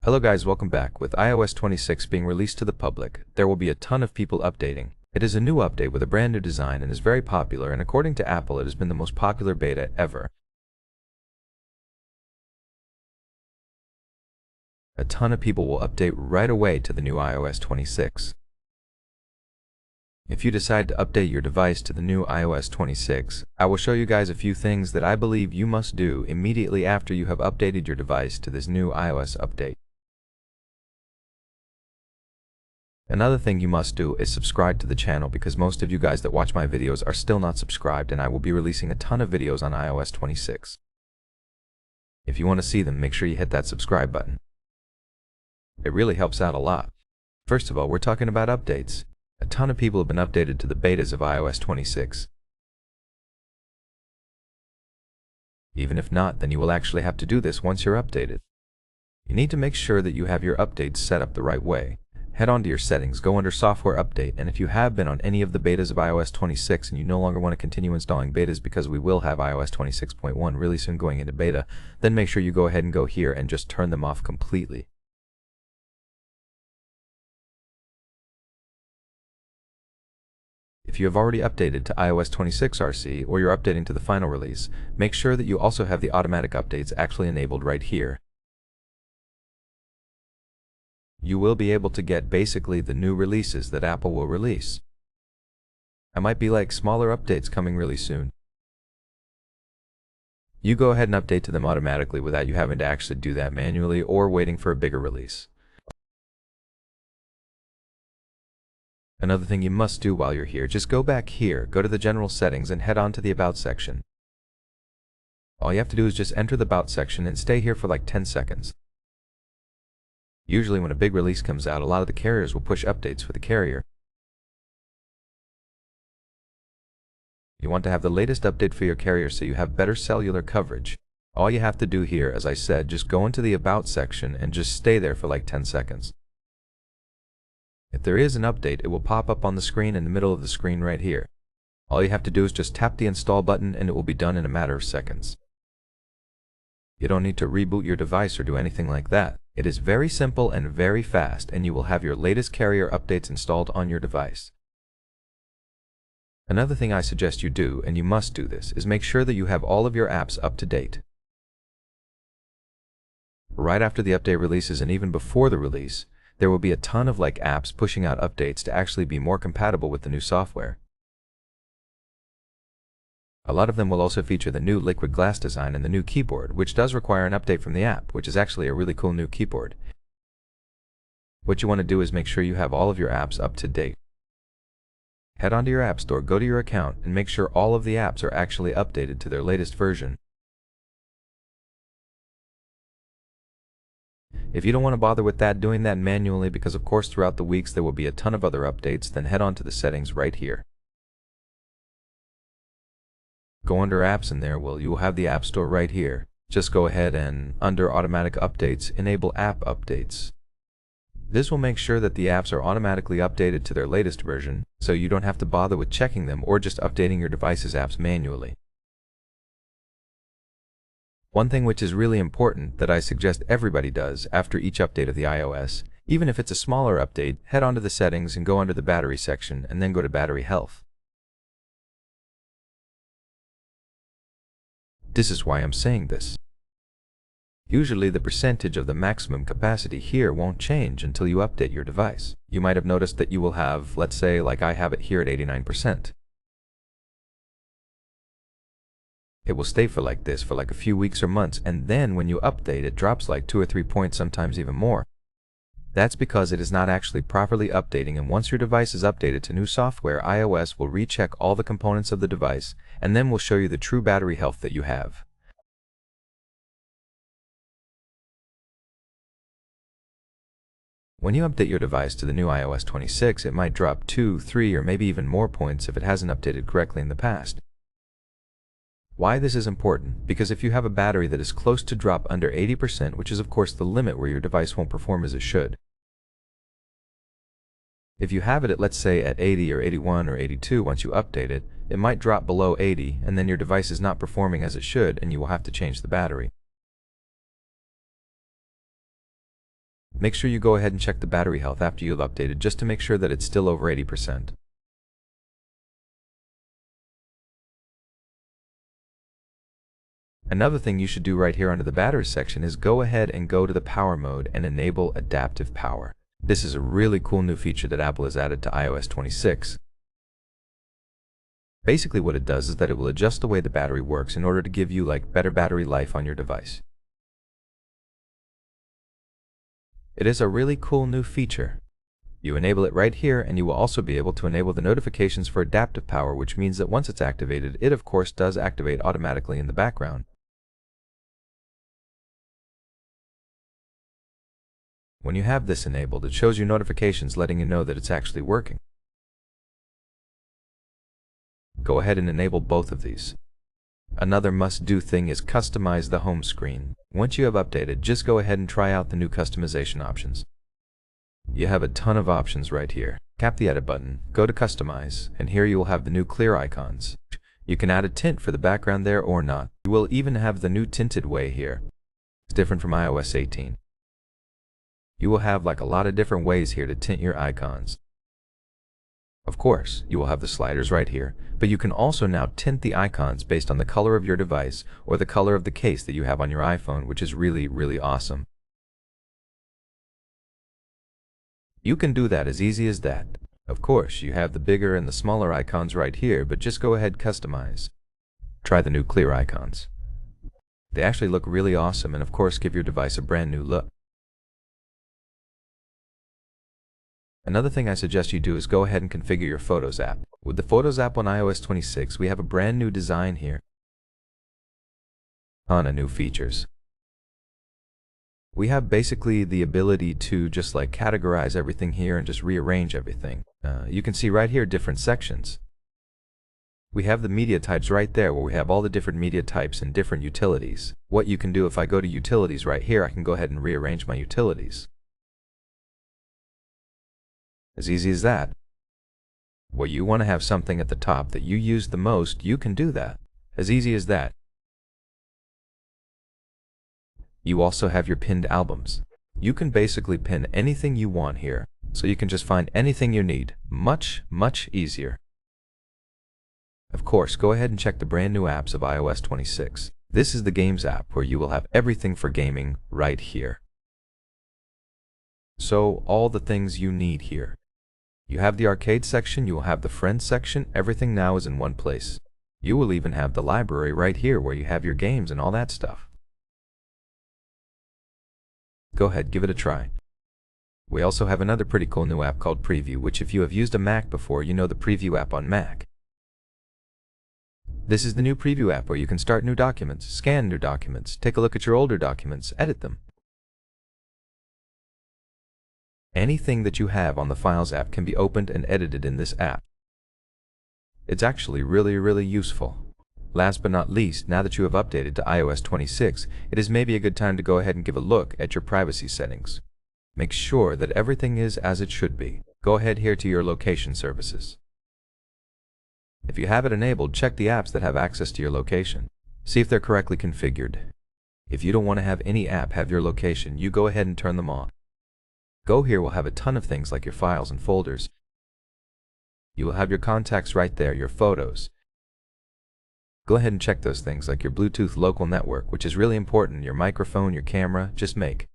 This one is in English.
Hello guys, welcome back. With iOS 26 being released to the public, there will be a ton of people updating. It is a new update with a brand new design and is very popular, and according to Apple it has been the most popular beta ever. A ton of people will update right away to the new iOS 26. If you decide to update your device to the new iOS 26, I will show you guys a few things that I believe you must do immediately after you have updated your device to this new iOS update. Another thing you must do is subscribe to the channel, because most of you guys that watch my videos are still not subscribed, and I will be releasing a ton of videos on iOS 26. If you want to see them, make sure you hit that subscribe button. It really helps out a lot. First of all, we're talking about updates. A ton of people have been updated to the betas of iOS 26. Even if not, then you will actually have to do this once you're updated. You need to make sure that you have your updates set up the right way. Head on to your settings, go under Software Update, and if you have been on any of the betas of iOS 26 and you no longer want to continue installing betas, because we will have iOS 26.1 really soon going into beta, then make sure you go ahead and go here and just turn them off completely. If you have already updated to iOS 26 RC, or you're updating to the final release, make sure that you also have the automatic updates actually enabled right here. You will be able to get basically the new releases that Apple will release. It might be like smaller updates coming really soon. You go ahead and update to them automatically without you having to actually do that manually or waiting for a bigger release. Another thing you must do while you're here, just go back here, go to the general settings and head on to the About section. All you have to do is just enter the About section and stay here for like 10 seconds. Usually when a big release comes out, a lot of the carriers will push updates for the carrier. You want to have the latest update for your carrier so you have better cellular coverage. All you have to do here, as I said, just go into the About section and just stay there for like 10 seconds. If there is an update, it will pop up on the screen in the middle of the screen right here. All you have to do is just tap the install button and it will be done in a matter of seconds. You don't need to reboot your device or do anything like that. It is very simple and very fast, and you will have your latest carrier updates installed on your device. Another thing I suggest you do, and you must do this, is make sure that you have all of your apps up to date. Right after the update releases and even before the release, there will be a ton of apps pushing out updates to actually be more compatible with the new software. A lot of them will also feature the new liquid glass design and the new keyboard, which does require an update from the app, which is actually a really cool new keyboard. What you want to do is make sure you have all of your apps up to date. Head onto your App Store, go to your account, and make sure all of the apps are actually updated to their latest version. If you don't want to bother with doing that manually, because of course throughout the weeks there will be a ton of other updates, then head on to the settings right here. Go under apps and there you will have the App Store right here. Just go ahead and under automatic updates, enable app updates. This will make sure that the apps are automatically updated to their latest version, so you don't have to bother with checking them or just updating your device's apps manually. One thing which is really important that I suggest everybody does after each update of the iOS, even if it's a smaller update, head onto the settings and go under the battery section and then go to battery health. This is why I'm saying this. Usually the percentage of the maximum capacity here won't change until you update your device. You might have noticed that you will have, let's say, like I have it here at 89%. It will stay for like this for like a few weeks or months, and then when you update it drops like 2 or 3 points, sometimes even more. That's because it is not actually properly updating, and once your device is updated to new software, iOS will recheck all the components of the device and then will show you the true battery health that you have. When you update your device to the new iOS 26, it might drop 2, 3, or maybe even more points if it hasn't updated correctly in the past. Why this is important? Because if you have a battery that is close to drop under 80%, which is of course the limit where your device won't perform as it should. If you have it at, let's say, at 80 or 81 or 82, once you update it, it might drop below 80, and then your device is not performing as it should, and you will have to change the battery. Make sure you go ahead and check the battery health after you've updated just to make sure that it's still over 80%. Another thing you should do right here under the battery section is go ahead and go to the power mode and enable adaptive power. This is a really cool new feature that Apple has added to iOS 26. Basically what it does is that it will adjust the way the battery works in order to give you better battery life on your device. It is a really cool new feature. You enable it right here, and you will also be able to enable the notifications for adaptive power, which means that once it's activated, it of course does activate automatically in the background. When you have this enabled, it shows you notifications letting you know that it's actually working. Go ahead and enable both of these. Another must-do thing is customize the home screen. Once you have updated, just go ahead and try out the new customization options. You have a ton of options right here. Tap the Edit button, go to Customize, and here you will have the new clear icons. You can add a tint for the background there or not. You will even have the new tinted way here. It's different from iOS 18. You will have a lot of different ways here to tint your icons. Of course, you will have the sliders right here, but you can also now tint the icons based on the color of your device or the color of the case that you have on your iPhone, which is really, really awesome. You can do that as easy as that. Of course, you have the bigger and the smaller icons right here, but just go ahead and customize. Try the new clear icons. They actually look really awesome and of course give your device a brand new look. Another thing I suggest you do is go ahead and configure your Photos app. With the Photos app on iOS 26, we have a brand new design here. Ton of new features. We have basically the ability to just categorize everything here and just rearrange everything. You can see right here different sections. We have the media types right there where we have all the different media types and different utilities. What you can do, if I go to utilities right here, I can go ahead and rearrange my utilities. As easy as that. Where you want to have something at the top that you use the most, you can do that. As easy as that. You also have your pinned albums. You can basically pin anything you want here, so you can just find anything you need. Much, much easier. Of course, go ahead and check the brand new apps of iOS 26. This is the Games app where you will have everything for gaming right here. So, all the things you need here. You have the arcade section, you will have the friends section, everything now is in one place. You will even have the library right here where you have your games and all that stuff. Go ahead, give it a try. We also have another pretty cool new app called Preview, which if you have used a Mac before, you know the Preview app on Mac. This is the new Preview app where you can start new documents, scan new documents, take a look at your older documents, edit them. Anything that you have on the Files app can be opened and edited in this app. It's actually really, really useful. Last but not least, now that you have updated to iOS 26, it is maybe a good time to go ahead and give a look at your privacy settings. Make sure that everything is as it should be. Go ahead here to your location services. If you have it enabled, check the apps that have access to your location. See if they're correctly configured. If you don't want to have any app have your location, you go ahead and turn them off. Go here will have a ton of things like your files and folders. You will have your contacts right there, your photos. Go ahead and check those things like your Bluetooth local network, which is really important, your microphone, your camera, just make